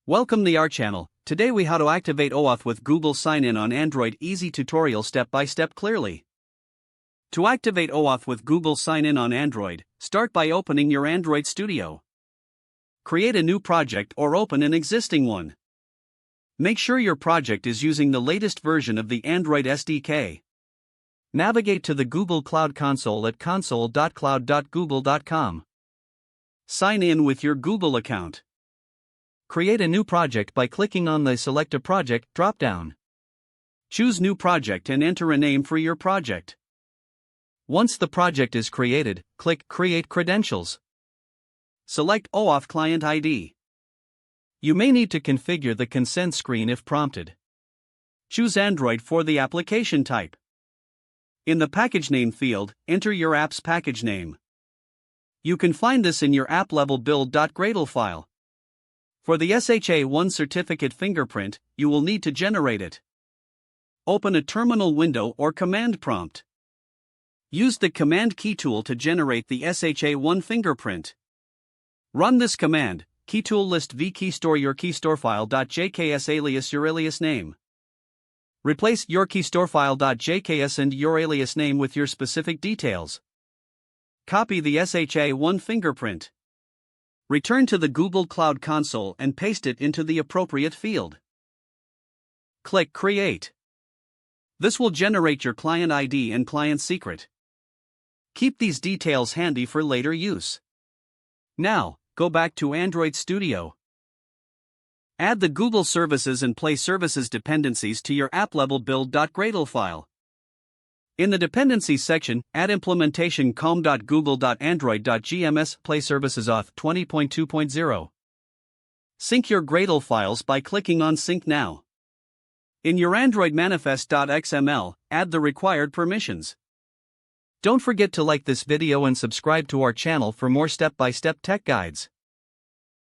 Welcome to our channel. Today we how to activate OAuth with Google Sign-In on Android. Easy tutorial step by step clearly. To activate OAuth with Google Sign-In on Android, start by opening your Android Studio. Create a new project or open an existing one. Make sure your project is using the latest version of the Android SDK. Navigate to the Google Cloud Console at console.cloud.google.com. Sign in with your Google account. Create a new project by clicking on the Select a Project drop-down. Choose New Project and enter a name for your project. Once the project is created, click Create Credentials. Select OAuth Client ID. You may need to configure the consent screen if prompted. Choose Android for the application type. In the package name field, enter your app's package name. You can find this in your app-level build.gradle file. For the SHA-1 certificate fingerprint, you will need to generate it. Open a terminal window or command prompt. Use the command key tool to generate the SHA-1 fingerprint. Run this command, keytool list v keystore your keystorefile.jks alias your alias name. Replace your keystorefile.jks and your alias name with your specific details. Copy the SHA-1 fingerprint. Return to the Google Cloud Console and paste it into the appropriate field. Click Create. This will generate your client ID and client secret. Keep these details handy for later use. Now, go back to Android Studio. Add the Google Services and Play Services dependencies to your app-level build.gradle file. In the Dependencies section, add implementation com.google.android.gms Play Services Auth 20.2.0. Sync your Gradle files by clicking on Sync Now. In your Android manifest.xml, add the required permissions. Don't forget to like this video and subscribe to our channel for more step-by-step tech guides.